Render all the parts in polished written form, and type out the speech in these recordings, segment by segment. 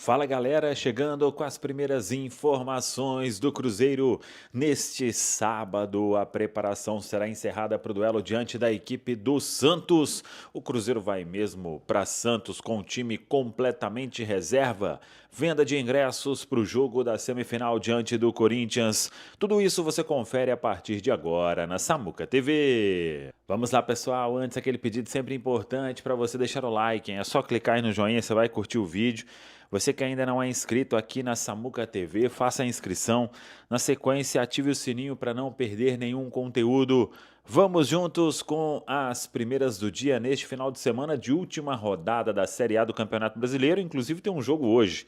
Fala galera, chegando com as primeiras informações do Cruzeiro. Neste sábado, a preparação será encerrada para o duelo diante da equipe do Santos. O Cruzeiro vai mesmo para Santos com o time completamente reserva. Venda de ingressos para o jogo da semifinal diante do Corinthians. Tudo isso você confere a partir de agora na Samuca TV. Vamos lá pessoal, antes aquele pedido sempre importante para você deixar o like, hein? É só clicar aí no joinha, você vai curtir o vídeo. Você que ainda não é inscrito aqui na Samuca TV, faça a inscrição. Na sequência, ative o sininho para não perder nenhum conteúdo. Vamos juntos com as primeiras do dia neste final de semana de última rodada da Série A do Campeonato Brasileiro. Inclusive tem um jogo hoje.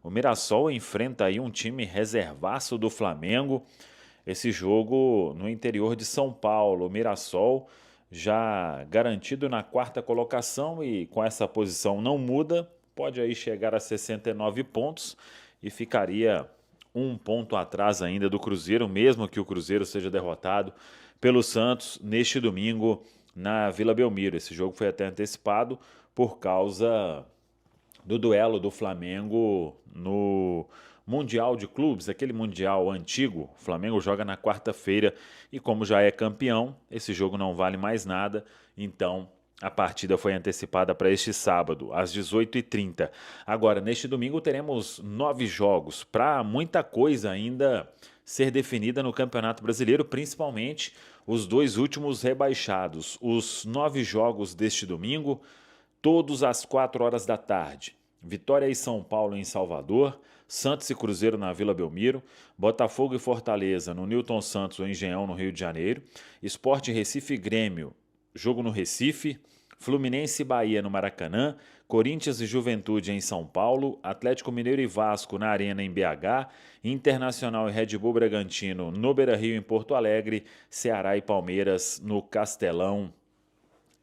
O Mirassol enfrenta aí um time reservaço do Flamengo. Esse jogo no interior de São Paulo. O Mirassol já garantido na quarta colocação e com essa posição não muda. Pode aí chegar a 69 pontos e ficaria um ponto atrás ainda do Cruzeiro, mesmo que o Cruzeiro seja derrotado pelo Santos neste domingo na Vila Belmiro. Esse jogo foi até antecipado por causa do duelo do Flamengo no Mundial de Clubes, aquele Mundial antigo. O Flamengo joga na quarta-feira e como já é campeão, esse jogo não vale mais nada, então a partida foi antecipada para este sábado, às 18h30. Agora, neste domingo, teremos 9 jogos, para muita coisa ainda ser definida no Campeonato Brasileiro, principalmente os dois últimos rebaixados. Os 9 jogos deste domingo, todos às 4 horas da tarde. Vitória e São Paulo em Salvador, Santos e Cruzeiro na Vila Belmiro, Botafogo e Fortaleza no Newton Santos ou Engenhão no Rio de Janeiro, Sport Recife e Grêmio, jogo no Recife, Fluminense e Bahia no Maracanã, Corinthians e Juventude em São Paulo, Atlético Mineiro e Vasco na Arena em BH, Internacional e Red Bull Bragantino no Beira-Rio em Porto Alegre, Ceará e Palmeiras no Castelão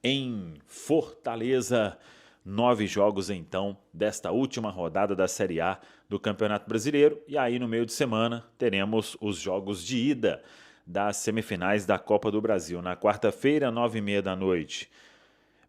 em Fortaleza. 9 jogos então desta última rodada da Série A do Campeonato Brasileiro e aí no meio de semana teremos os jogos de ida das semifinais da Copa do Brasil. Na quarta-feira, 9h30 da noite,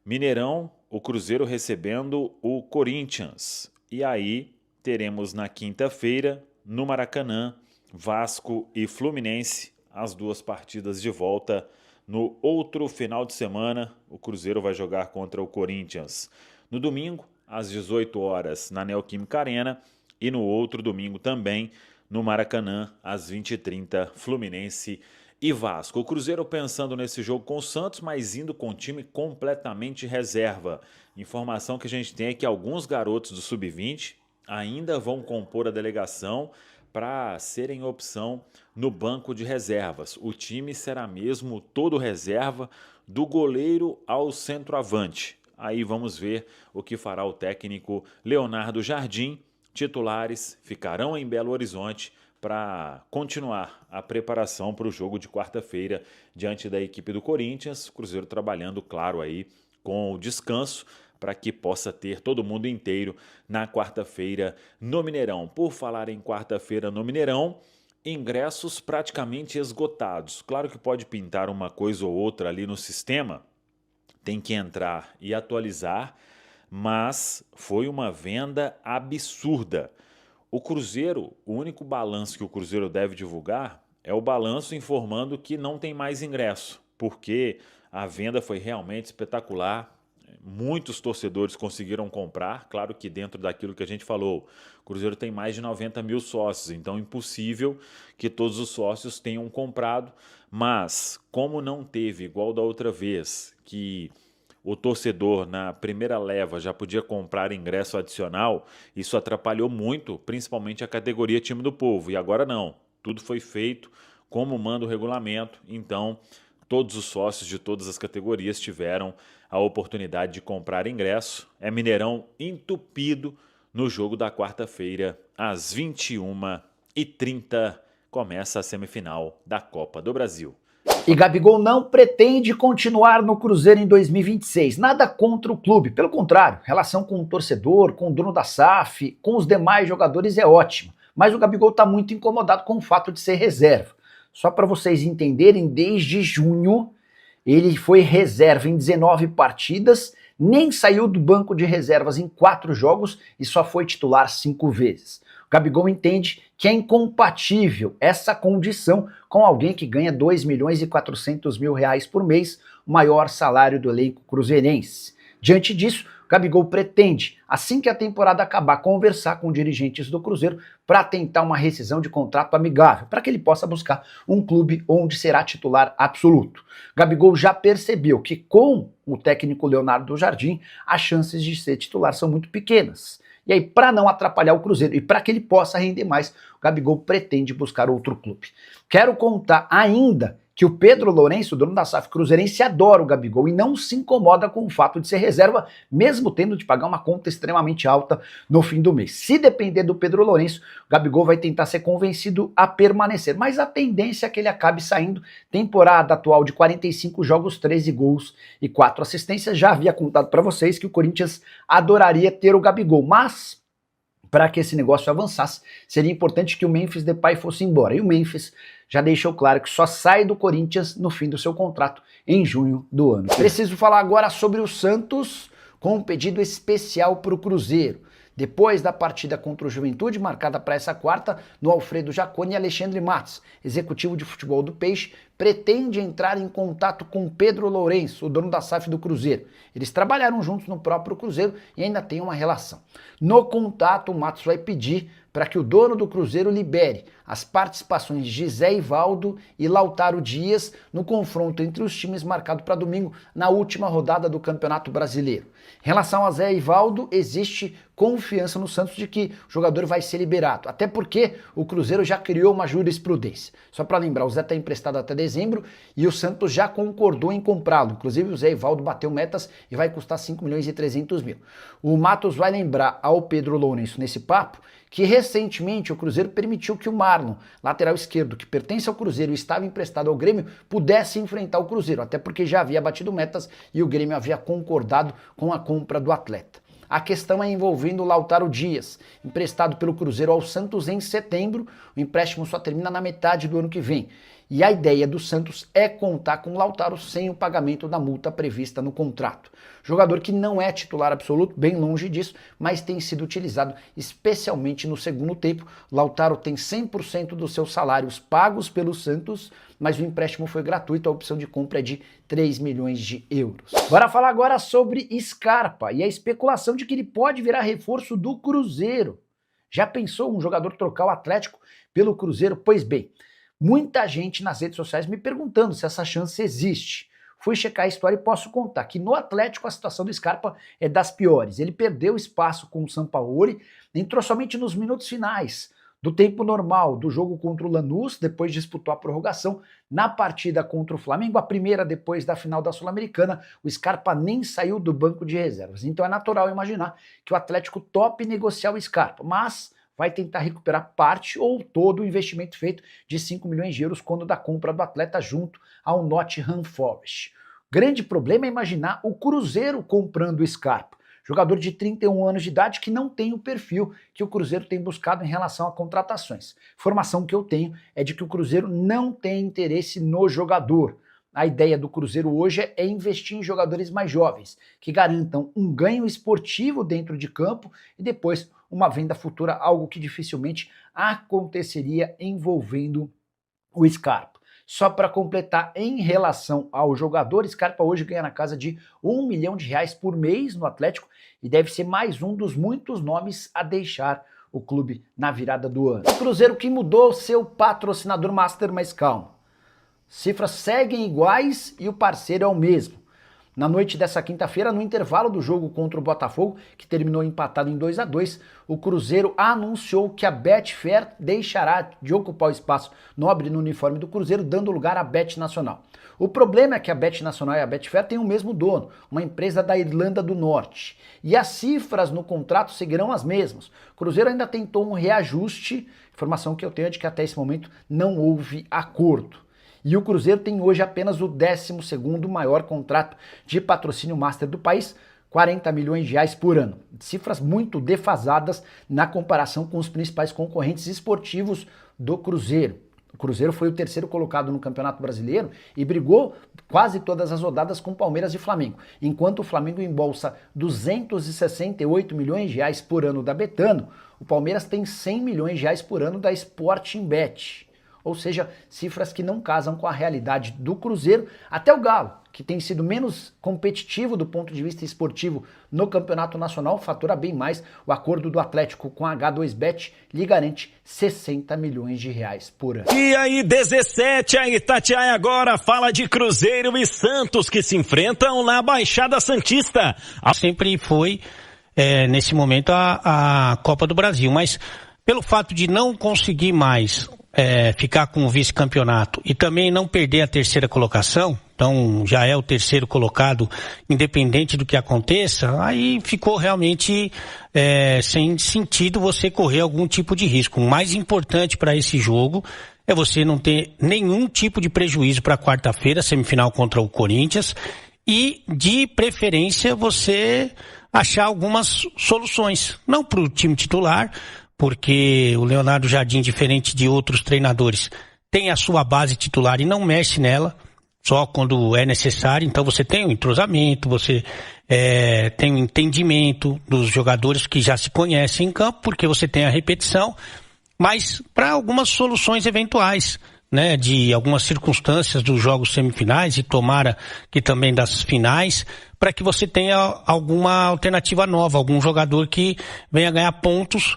Mineirão, o Cruzeiro recebendo o Corinthians. E aí teremos na quinta-feira, no Maracanã, Vasco e Fluminense, as duas partidas de volta. No outro final de semana, o Cruzeiro vai jogar contra o Corinthians. No domingo, às 18 horas, na Neoquímica Arena. E no outro domingo também, no Maracanã, às 20h30, Fluminense e Vasco. O Cruzeiro pensando nesse jogo com o Santos, mas indo com o time completamente reserva. Informação que a gente tem é que alguns garotos do Sub-20 ainda vão compor a delegação para serem opção no banco de reservas. O time será mesmo todo reserva, do goleiro ao centroavante. Aí vamos ver o que fará o técnico Leonardo Jardim. Titulares ficarão em Belo Horizonte para continuar a preparação para o jogo de quarta-feira diante da equipe do Corinthians. O Cruzeiro trabalhando, claro, aí com o descanso para que possa ter todo mundo inteiro na quarta-feira no Mineirão. Por falar em quarta-feira no Mineirão, ingressos praticamente esgotados. Claro que pode pintar uma coisa ou outra ali no sistema, tem que entrar e atualizar, mas foi uma venda absurda. O Cruzeiro, o único balanço que o Cruzeiro deve divulgar é o balanço informando que não tem mais ingresso, porque a venda foi realmente espetacular. Muitos torcedores conseguiram comprar, claro que dentro daquilo que a gente falou. O Cruzeiro tem mais de 90 mil sócios, então é impossível que todos os sócios tenham comprado, mas como não teve, igual da outra vez, que o torcedor na primeira leva já podia comprar ingresso adicional, isso atrapalhou muito, principalmente a categoria Time do Povo. E agora não, tudo foi feito como manda o regulamento, então todos os sócios de todas as categorias tiveram a oportunidade de comprar ingresso. É Mineirão entupido no jogo da quarta-feira, às 21h30, começa a semifinal da Copa do Brasil. E Gabigol não pretende continuar no Cruzeiro em 2026. Nada contra o clube, pelo contrário, relação com o torcedor, com o dono da SAF, com os demais jogadores é ótima. Mas o Gabigol está muito incomodado com o fato de ser reserva. Só para vocês entenderem, desde junho ele foi reserva em 19 partidas, nem saiu do banco de reservas em 4 jogos e só foi titular 5 vezes. O Gabigol entende que é incompatível essa condição com alguém que ganha 2 milhões e 400 mil reais por mês, o maior salário do elenco cruzeirense. Diante disso, o Gabigol pretende, assim que a temporada acabar, conversar com dirigentes do Cruzeiro para tentar uma rescisão de contrato amigável, para que ele possa buscar um clube onde será titular absoluto. O Gabigol já percebeu que com o técnico Leonardo Jardim, as chances de ser titular são muito pequenas. E aí, para não atrapalhar o Cruzeiro e para que ele possa render mais, o Gabigol pretende buscar outro clube. Quero contar ainda que o Pedro Lourenço, dono da SAF cruzeirense, adora o Gabigol e não se incomoda com o fato de ser reserva, mesmo tendo de pagar uma conta extremamente alta no fim do mês. Se depender do Pedro Lourenço, o Gabigol vai tentar ser convencido a permanecer, mas a tendência é que ele acabe saindo. Temporada atual de 45 jogos, 13 gols e 4 assistências. Já havia contado para vocês que o Corinthians adoraria ter o Gabigol, mas para que esse negócio avançasse, seria importante que o Memphis Depay fosse embora. E o Memphis já deixou claro que só sai do Corinthians no fim do seu contrato, em junho do ano. Preciso falar agora sobre o Santos, com um pedido especial para o Cruzeiro. Depois da partida contra o Juventude, marcada para essa quarta, no Alfredo Jaconi, Alexandre Matos, executivo de futebol do Peixe, pretende entrar em contato com Pedro Lourenço, o dono da SAF do Cruzeiro. Eles trabalharam juntos no próprio Cruzeiro e ainda têm uma relação. No contato, o Matos vai pedir para que o dono do Cruzeiro libere as participações de Zé Ivaldo e Lautaro Dias no confronto entre os times marcado para domingo na última rodada do Campeonato Brasileiro. Em relação a Zé Ivaldo, existe confiança no Santos de que o jogador vai ser liberado, até porque o Cruzeiro já criou uma jurisprudência. Só para lembrar, o Zé está emprestado até dezembro e o Santos já concordou em comprá-lo. Inclusive o Zé Ivaldo bateu metas e vai custar 5 milhões e 300 mil. O Matos vai lembrar ao Pedro Lourenço nesse papo que recentemente o Cruzeiro permitiu que o Marlon, lateral esquerdo, que pertence ao Cruzeiro e estava emprestado ao Grêmio, pudesse enfrentar o Cruzeiro, até porque já havia batido metas e o Grêmio havia concordado com a compra do atleta. A questão é envolvendo o Lautaro Dias, emprestado pelo Cruzeiro ao Santos em setembro. O empréstimo só termina na metade do ano que vem. E a ideia do Santos é contar com o Lautaro sem o pagamento da multa prevista no contrato. Jogador que não é titular absoluto, bem longe disso, mas tem sido utilizado especialmente no segundo tempo. Lautaro tem 100% dos seus salários pagos pelo Santos, mas o empréstimo foi gratuito, a opção de compra é de 3 milhões de euros. Bora falar agora sobre Scarpa e a especulação de que ele pode virar reforço do Cruzeiro. Já pensou um jogador trocar o Atlético pelo Cruzeiro? Pois bem, muita gente nas redes sociais me perguntando se essa chance existe. Fui checar a história e posso contar que no Atlético a situação do Scarpa é das piores. Ele perdeu espaço com o Sampaoli, entrou somente nos minutos finais do tempo normal do jogo contra o Lanús, depois disputou a prorrogação. Na partida contra o Flamengo, a primeira depois da final da Sul-Americana, o Scarpa nem saiu do banco de reservas. Então é natural imaginar que o Atlético tope negociar o Scarpa, mas vai tentar recuperar parte ou todo o investimento feito de 5 milhões de euros quando da compra do atleta junto ao Nottingham Forest. O grande problema é imaginar o Cruzeiro comprando o Scarpa, jogador de 31 anos de idade que não tem o perfil que o Cruzeiro tem buscado em relação a contratações. Informação que eu tenho é de que o Cruzeiro não tem interesse no jogador. A ideia do Cruzeiro hoje é investir em jogadores mais jovens, que garantam um ganho esportivo dentro de campo e depois uma venda futura, algo que dificilmente aconteceria envolvendo o Scarpa. Só para completar, em relação ao jogador, Scarpa hoje ganha na casa de R$1 milhão por mês no Atlético e deve ser mais um dos muitos nomes a deixar o clube na virada do ano. O Cruzeiro que mudou seu patrocinador master, mas calma. Cifras seguem iguais e o parceiro é o mesmo. Na noite dessa quinta-feira, no intervalo do jogo contra o Botafogo, que terminou empatado em 2-2, o Cruzeiro anunciou que a Betfair deixará de ocupar o espaço nobre no uniforme do Cruzeiro, dando lugar à Bet Nacional. O problema é que a Bet Nacional e a Betfair têm o mesmo dono, uma empresa da Irlanda do Norte. E as cifras no contrato seguirão as mesmas. O Cruzeiro ainda tentou um reajuste, informação que eu tenho é de que até esse momento não houve acordo. E o Cruzeiro tem hoje apenas o 12º maior contrato de patrocínio master do país, R$40 milhões por ano. Cifras muito defasadas na comparação com os principais concorrentes esportivos do Cruzeiro. O Cruzeiro foi o terceiro colocado no Campeonato Brasileiro e brigou quase todas as rodadas com Palmeiras e Flamengo, enquanto o Flamengo embolsa 268 milhões de reais por ano da Betano, o Palmeiras tem 100 milhões de reais por ano da Sportingbet. Ou seja, cifras que não casam com a realidade do Cruzeiro. Até o Galo, que tem sido menos competitivo do ponto de vista esportivo no Campeonato Nacional, fatura bem mais. O acordo do Atlético com a H2Bet lhe garante 60 milhões de reais por ano. E aí, 17, a Itatiaia agora fala de Cruzeiro e Santos que se enfrentam na Baixada Santista. Sempre foi, nesse momento, a Copa do Brasil, mas pelo fato de não conseguir mais ficar com o vice-campeonato e também não perder a terceira colocação, então já é o terceiro colocado, independente do que aconteça, aí ficou realmente sem sentido você correr algum tipo de risco. O mais importante para esse jogo é você não ter nenhum tipo de prejuízo para quarta-feira, semifinal contra o Corinthians, e de preferência você achar algumas soluções, não para o time titular, porque o Leonardo Jardim, diferente de outros treinadores, tem a sua base titular e não mexe nela, só quando é necessário. Então você tem um entrosamento, você tem um entendimento dos jogadores que já se conhecem em campo, porque você tem a repetição, mas para algumas soluções eventuais, né, de algumas circunstâncias dos jogos semifinais e tomara que também das finais, para que você tenha alguma alternativa nova, algum jogador que venha ganhar pontos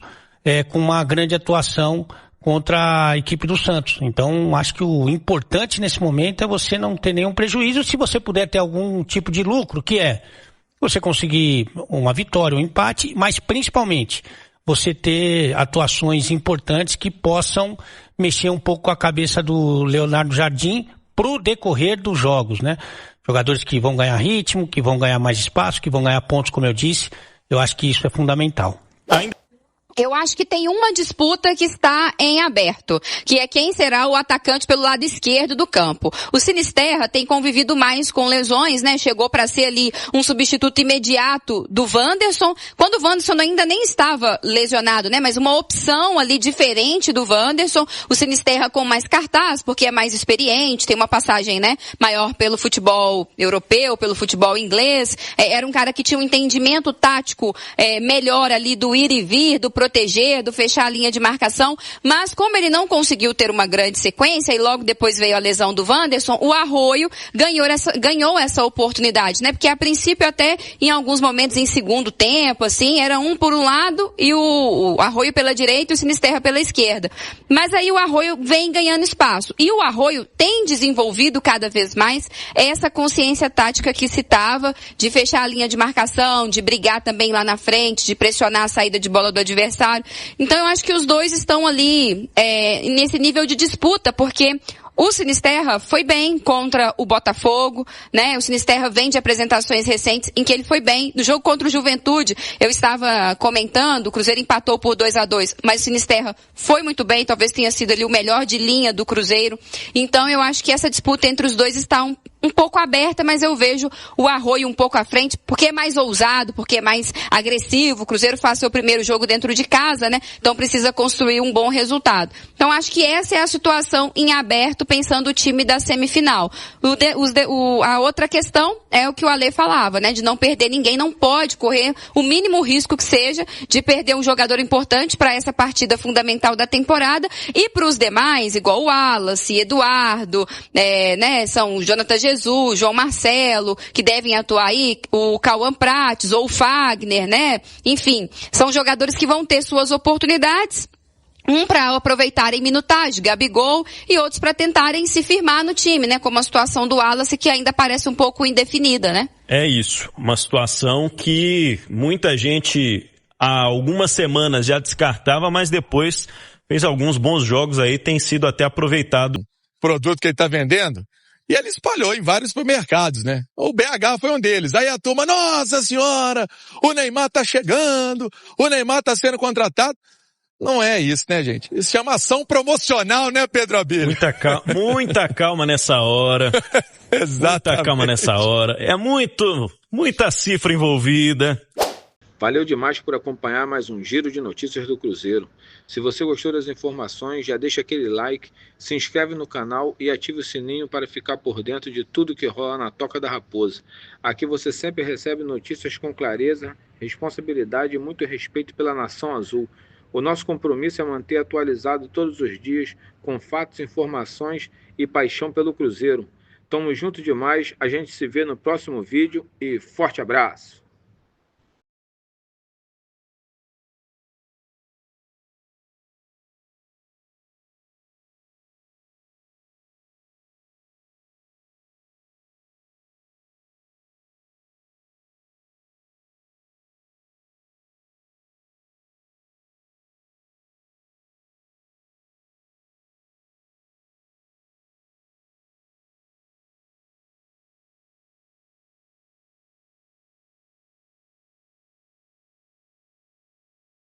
com uma grande atuação contra a equipe do Santos. Então, acho que o importante nesse momento é você não ter nenhum prejuízo, se você puder ter algum tipo de lucro, que é você conseguir uma vitória, um empate, mas principalmente você ter atuações importantes que possam mexer um pouco com a cabeça do Leonardo Jardim pro decorrer dos jogos, né? Jogadores que vão ganhar ritmo, que vão ganhar mais espaço, que vão ganhar pontos, como eu disse. Eu acho que isso é fundamental. Eu acho que tem uma disputa que está em aberto, que é quem será o atacante pelo lado esquerdo do campo. O Sinisterra tem convivido mais com lesões, né? Chegou para ser ali um substituto imediato do Wanderson, quando o Wanderson ainda nem estava lesionado, né? Mas uma opção ali diferente do Wanderson. O Sinisterra com mais cartaz, porque é mais experiente, tem uma passagem, né, maior pelo futebol europeu, pelo futebol inglês. Era um cara que tinha um entendimento tático melhor ali do ir e vir, do proteger, do fechar a linha de marcação, mas como ele não conseguiu ter uma grande sequência e logo depois veio a lesão do Wanderson, o Arroio ganhou essa oportunidade, né? Porque a princípio até em alguns momentos em segundo tempo, assim, era um por um lado e o Arroio pela direita e o Sinisterra pela esquerda. Mas aí o Arroio vem ganhando espaço e o Arroio tem desenvolvido cada vez mais essa consciência tática que citava, de fechar a linha de marcação, de brigar também lá na frente, de pressionar a saída de bola do adversário. Então eu acho que os dois estão ali nesse nível de disputa, porque o Sinisterra foi bem contra o Botafogo, né? O Sinisterra vem de apresentações recentes em que ele foi bem. No jogo contra o Juventude, eu estava comentando, o Cruzeiro empatou por 2-2, mas o Sinisterra foi muito bem, talvez tenha sido ali o melhor de linha do Cruzeiro. Então eu acho que essa disputa entre os dois está um pouco aberta, mas eu vejo o Arroio um pouco à frente, porque é mais ousado, porque é mais agressivo. O Cruzeiro faz seu primeiro jogo dentro de casa, né? Então precisa construir um bom resultado. Então acho que essa é a situação em aberto, pensando o time da semifinal. A outra questão é o que o Alê falava, né? De não perder ninguém, não pode correr o mínimo risco que seja de perder um jogador importante para essa partida fundamental da temporada, e para os demais, igual o Wallace, Eduardo, né? São Jonathan Jesus, João Marcelo, que devem atuar aí, o Cauã Prates ou o Fagner, né? Enfim, são jogadores que vão ter suas oportunidades. Para aproveitarem minutagem, Gabigol, e outros para tentarem se firmar no time, né? Como a situação do Wallace, que ainda parece um pouco indefinida, né? É isso, uma situação que muita gente há algumas semanas já descartava, mas depois fez alguns bons jogos aí, tem sido até aproveitado. Produto que ele está vendendo, e ele espalhou em vários supermercados, né? O BH foi um deles. Aí a turma, nossa senhora, o Neymar tá chegando, o Neymar tá sendo contratado. Não é isso, né, gente? Isso chama ação promocional, né, Pedro Abílio? Muita calma nessa hora. Exatamente. Muita calma nessa hora. É muita cifra envolvida. Valeu demais por acompanhar mais um Giro de Notícias do Cruzeiro. Se você gostou das informações, já deixa aquele like, se inscreve no canal e ative o sininho para ficar por dentro de tudo que rola na Toca da Raposa. Aqui você sempre recebe notícias com clareza, responsabilidade e muito respeito pela Nação Azul. O nosso compromisso é manter atualizado todos os dias, com fatos, informações e paixão pelo Cruzeiro. Tamo junto demais, a gente se vê no próximo vídeo e forte abraço!